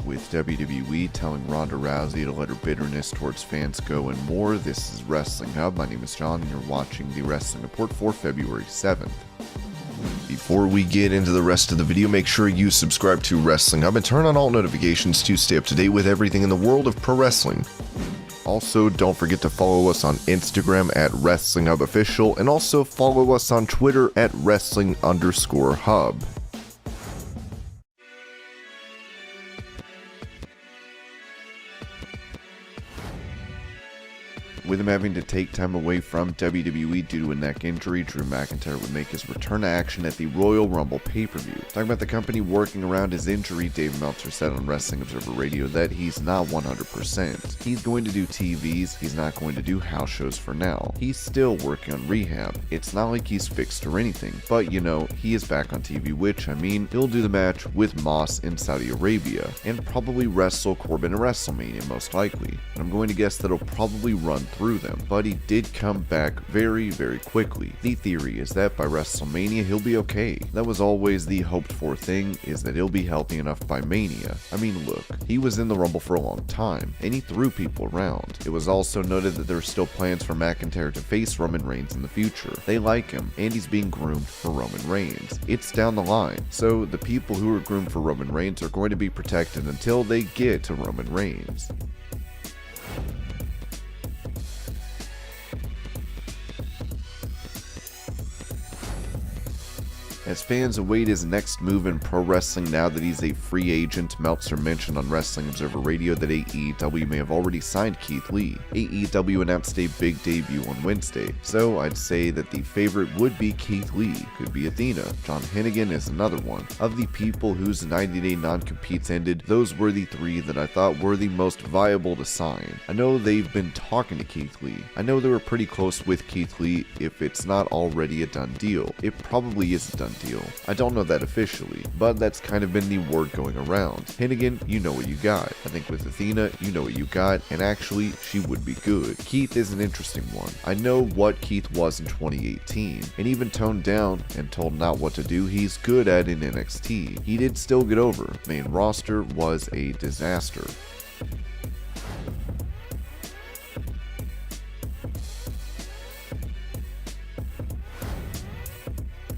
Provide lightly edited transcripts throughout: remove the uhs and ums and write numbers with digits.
with WWE telling Ronda Rousey to let her bitterness towards fans go and more. This is Wrestling Hub. My name is John and you're watching the Wrestling Report for February 7th. Before we get into the rest of the video, make sure you subscribe to Wrestling Hub and turn on all notifications to stay up to date with everything in the world of pro wrestling. Also, don't forget to follow us on Instagram at WrestlingHubOfficial and also follow us on Twitter at Wrestling_Hub. With him having to take time away from WWE due to a neck injury, Drew McIntyre would make his return to action at the Royal Rumble pay-per-view. Talking about the company working around his injury, Dave Meltzer said on Wrestling Observer Radio that he's not 100%. He's going to do TVs, he's not going to do house shows for now. He's still working on rehab. It's not like he's fixed or anything, but you know, he is back on TV, which, I mean, he'll do the match with Moss in Saudi Arabia, and probably wrestle Corbin at WrestleMania most likely. And I'm going to guess that he'll probably run through them, but he did come back very quickly. The theory is that by WrestleMania he'll be okay. That was always the hoped for thing, is that he'll be healthy enough by Mania. I mean, look, he was in the Rumble for a long time, and he threw people around. It was also noted that there are still plans for McIntyre to face Roman Reigns in the future. They like him, and he's being groomed for Roman Reigns. It's down the line, so the people who are groomed for Roman Reigns are going to be protected until they get to Roman Reigns. As fans await his next move in pro wrestling now that he's a free agent, Meltzer mentioned on Wrestling Observer Radio that AEW may have already signed Keith Lee. AEW announced a big debut on Wednesday, so I'd say that the favorite would be Keith Lee. Could be Athena. John Hennigan is another one. Of the people whose 90-day non-competes ended, those were the three that I thought were the most viable to sign. I know they've been talking to Keith Lee. I know they were pretty close with Keith Lee. If it's not already a done deal, it probably is a done deal. I don't know that officially, but that's kind of been the word going around. Hennigan, you know what you got. I think with Athena, you know what you got, and actually, she would be good. Keith is an interesting one. I know what Keith was in 2018, and even toned down and told not what to do, he's good at in NXT. He did still get over. Main roster was a disaster.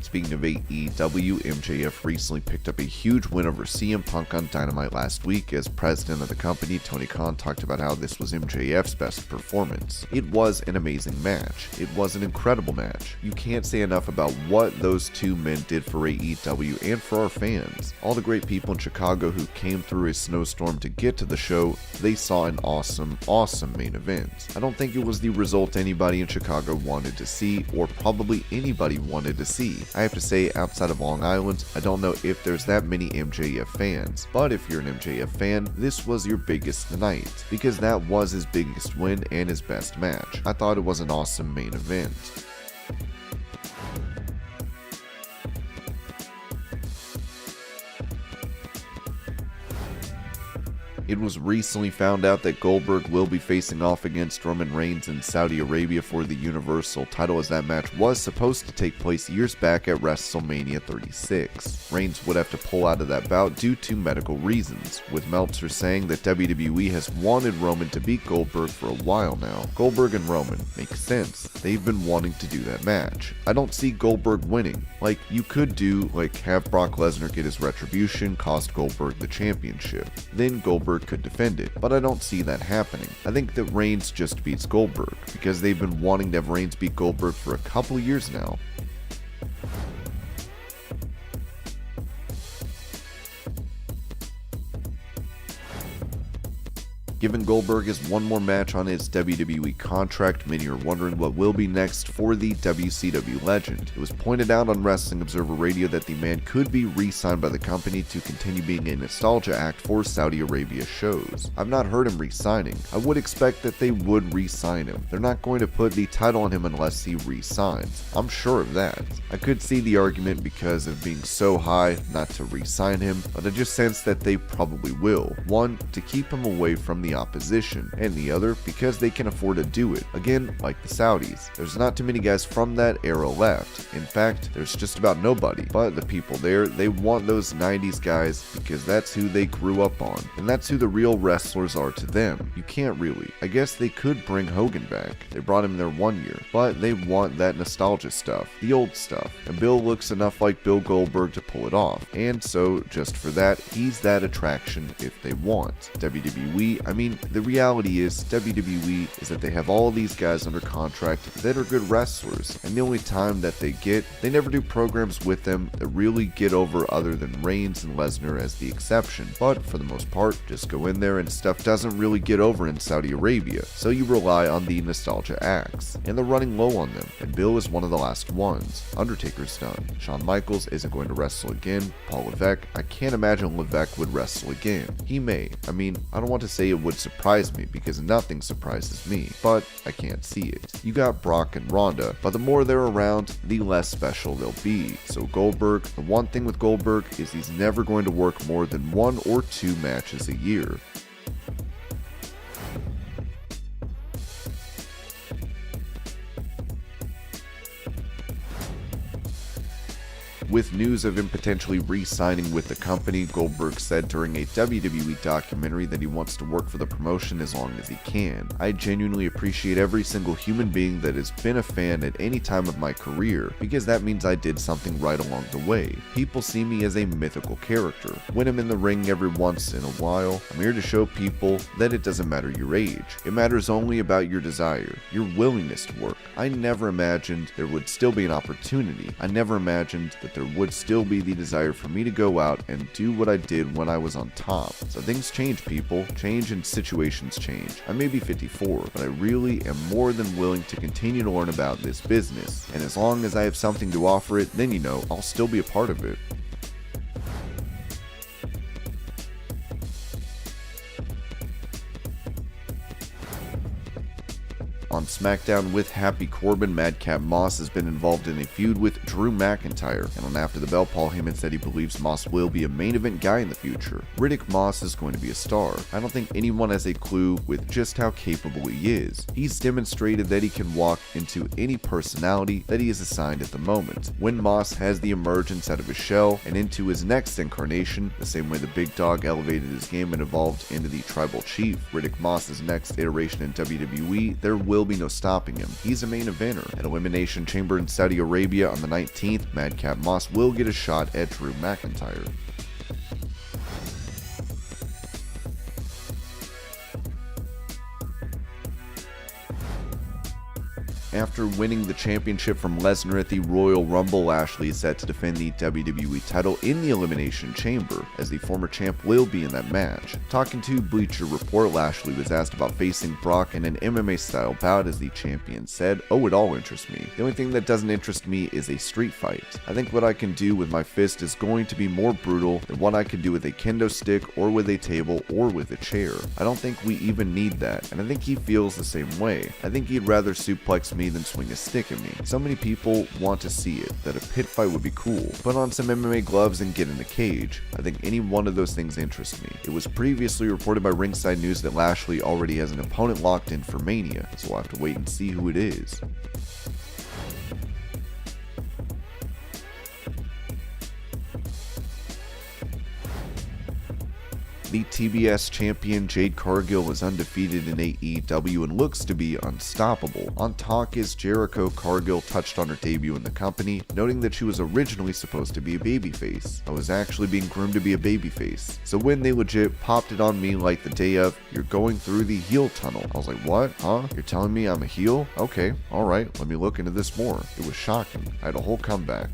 Speaking of AEW, MJF recently picked up a huge win over CM Punk on Dynamite last week. As president of the company, Tony Khan talked about how this was MJF's best performance. It was an amazing match. It was an incredible match. You can't say enough about what those two men did for AEW and for our fans. All the great people in Chicago who came through a snowstorm to get to the show, they saw an awesome main event. I don't think it was the result anybody in Chicago wanted to see, or probably anybody wanted to see. I have to say, outside of Long Island, I don't know if there's that many MJF fans, but if you're an MJF fan, this was your biggest night, because that was his biggest win and his best match. I thought it was an awesome main event. It was recently found out that Goldberg will be facing off against Roman Reigns in Saudi Arabia for the Universal title, as that match was supposed to take place years back at WrestleMania 36. Reigns would have to pull out of that bout due to medical reasons, with Meltzer saying that WWE has wanted Roman to beat Goldberg for a while now. Goldberg and Roman makes sense. They've been wanting to do that match. I don't see Goldberg winning. Like, you could do, like, have Brock Lesnar get his retribution, cost Goldberg the championship. Then Goldberg could defend it, but I don't see that happening. I think that Reigns just beats Goldberg, because they've been wanting to have Reigns beat Goldberg for a couple years now. Given Goldberg has one more match on his WWE contract, many are wondering what will be next for the WCW legend. It was pointed out on Wrestling Observer Radio that the man could be re-signed by the company to continue being a nostalgia act for Saudi Arabia shows. I've not heard him re-signing. I would expect that they would re-sign him. They're not going to put the title on him unless he re-signs. I'm sure of that. I could see the argument because of being so high not to re-sign him, but I just sense that they probably will. One, to keep him away from the any opposition, and the other because they can afford to do it. Again, like the Saudis, there's not too many guys from that era left. In fact, there's just about nobody. But the people there, they want those 90s guys because that's who they grew up on, and that's who the real wrestlers are to them. You can't really. I guess they could bring Hogan back. They brought him there 1 year, but they want that nostalgia stuff, the old stuff, and Bill looks enough like Bill Goldberg to pull it off, and so just for that, he's that attraction if they want. WWE, I mean, the reality is WWE is that they have all these guys under contract that are good wrestlers, and the only time that they get, they never do programs with them that really get over other than Reigns and Lesnar as the exception. But for the most part, just go in there and stuff doesn't really get over in Saudi Arabia, so you rely on the nostalgia acts, and they're running low on them, and Bill is one of the last ones. Undertaker's done. Shawn Michaels isn't going to wrestle again. Paul Levesque, I can't imagine Levesque would wrestle again. He may. I mean, I don't want to say it would surprise me because nothing surprises me, but I can't see it. You got Brock and Ronda, but the more they're around, the less special they'll be. So Goldberg, the one thing with Goldberg is he's never going to work more than 1 or 2 matches a year. With news of him potentially re-signing with the company, Goldberg said during a WWE documentary that he wants to work for the promotion as long as he can. I genuinely appreciate every single human being that has been a fan at any time of my career, because that means I did something right along the way. People see me as a mythical character. When I'm in the ring every once in a while, I'm here to show people that it doesn't matter your age. It matters only about your desire, your willingness to work. I never imagined there would still be an opportunity. I never imagined that there would still be the desire for me to go out and do what I did when I was on top. So things change, people. Change and situations change. I may be 54, but I really am more than willing to continue to learn about this business. And as long as I have something to offer it, then I'll still be a part of it. On SmackDown with Happy Corbin, Madcap Moss has been involved in a feud with Drew McIntyre, and on After the Bell, Paul Heyman said he believes Moss will be a main event guy in the future. Riddick Moss is going to be a star. I don't think anyone has a clue with just how capable he is. He's demonstrated that he can walk into any personality that he is assigned at the moment. When Moss has the emergence out of his shell and into his next incarnation, the same way the big dog elevated his game and evolved into the tribal chief, Riddick Moss's next iteration in WWE, there will be no stopping him. He's a main eventer. At Elimination Chamber in Saudi Arabia on the 19th, Madcap Moss will get a shot at Drew McIntyre. After winning the championship from Lesnar at the Royal Rumble, Lashley is set to defend the WWE title in the Elimination Chamber, as the former champ will be in that match. Talking to Bleacher Report, Lashley was asked about facing Brock in an MMA-style bout, as the champion said, "Oh, it all interests me. The only thing that doesn't interest me is a street fight. I think what I can do with my fist is going to be more brutal than what I could do with a kendo stick or with a table or with a chair. I don't think we even need that, and I think he feels the same way. I think he'd rather suplex me than swing a stick at me. So many people want to see it, that a pit fight would be cool. Put on some MMA gloves and get in the cage. I think any one of those things interests me." It was previously reported by Ringside News that Lashley already has an opponent locked in for Mania, so we'll have to wait and see who it is. The TBS champion Jade Cargill was undefeated in AEW and looks to be unstoppable. On Talk Is Jericho, Cargill touched on her debut in the company, noting that she was originally supposed to be a babyface. "I was actually being groomed to be a babyface. So when they legit popped it on me like the day of, 'You're going through the heel tunnel,' I was like, 'What? Huh? You're telling me I'm a heel? Okay, alright, let me look into this more.' It was shocking. I had a whole comeback."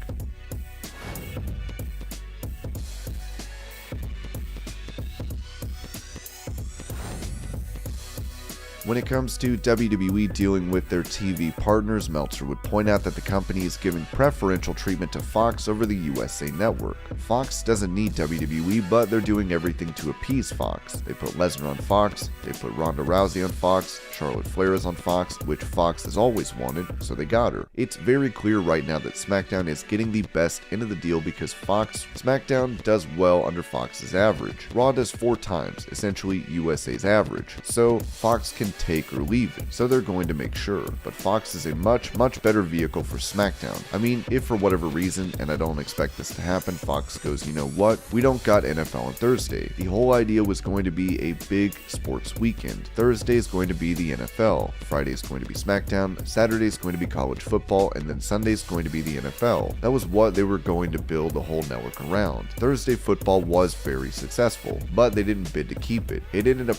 When it comes to WWE dealing with their TV partners, Meltzer would point out that the company is giving preferential treatment to Fox over the USA Network. Fox doesn't need WWE, but they're doing everything to appease Fox. They put Lesnar on Fox, they put Ronda Rousey on Fox, Charlotte Flair is on Fox, which Fox has always wanted, so they got her. It's very clear right now that SmackDown is getting the best end of the deal because SmackDown does well under Fox's average. Raw does 4 times, essentially USA's average, so Fox can take or leave it, so they're going to make sure. But Fox is a much better vehicle for SmackDown. I mean, if for whatever reason, and I don't expect this to happen, Fox goes, you know what, we don't got NFL on Thursday. The whole idea was going to be a big sports weekend. Thursday is going to be the NFL, Friday is going to be SmackDown, Saturday is going to be college football, and then Sunday is going to be the NFL. That was what they were going to build the whole network around. Thursday football was very successful, but they didn't bid to keep it. It ended up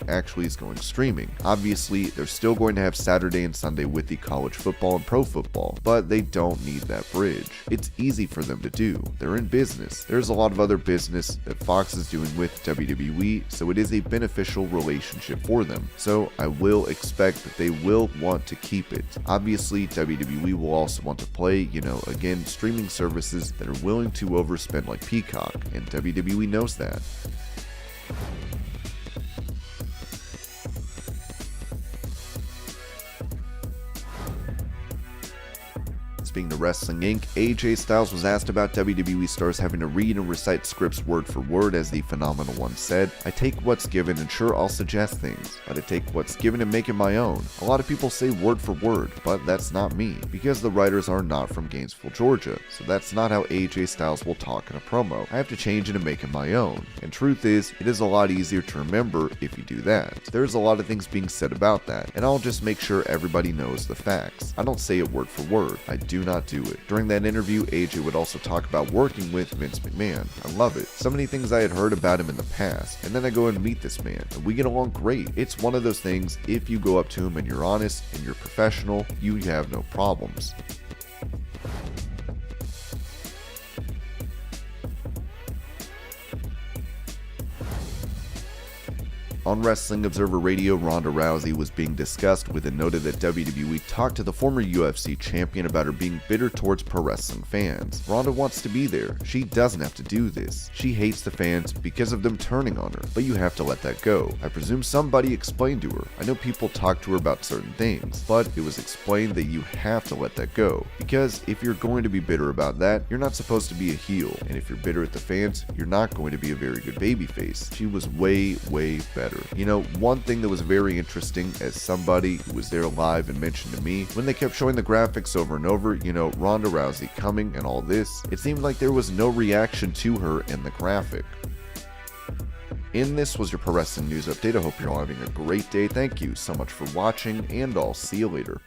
actually is going streaming. Obviously, they're still going to have Saturday and Sunday with the college football and pro football, but they don't need that bridge. It's easy for them to do. They're in business. There's a lot of other business that Fox is doing with WWE, so it is a beneficial relationship for them. So I will expect that they will want to keep it. Obviously, WWE will also want to play, again, streaming services that are willing to overspend like Peacock, and WWE knows that. Speaking to Wrestling Inc., AJ Styles was asked about WWE stars having to read and recite scripts word for word, as the Phenomenal One said, "I take what's given, and sure, I'll suggest things, but I take what's given and make it my own. A lot of people say word for word, but that's not me, because the writers are not from Gainesville, Georgia, so that's not how AJ Styles will talk in a promo. I have to change it and make it my own. And truth is, it is a lot easier to remember if you do that. There's a lot of things being said about that, and I'll just make sure everybody knows the facts. I don't say it word for word. I do not do it." During that interview, AJ would also talk about working with Vince McMahon. "I love it. So many things I had heard about him in the past, and then I go and meet this man, and we get along great. It's one of those things, if you go up to him and you're honest and you're professional, you have no problems." On Wrestling Observer Radio, Ronda Rousey was being discussed with it noted that WWE talked to the former UFC champion about her being bitter towards pro wrestling fans. Ronda wants to be there. She doesn't have to do this. She hates the fans because of them turning on her, but you have to let that go. I presume somebody explained to her. I know people talk to her about certain things, but it was explained that you have to let that go, because if you're going to be bitter about that, you're not supposed to be a heel, and if you're bitter at the fans, you're not going to be a very good babyface. She was way better. One thing that was very interesting as somebody who was there live and mentioned to me, when they kept showing the graphics over and over, Ronda Rousey coming and all this, it seemed like there was no reaction to her in the graphic. And this was your Pro Wrestling News Update. I hope you're all having a great day. Thank you so much for watching, and I'll see you later.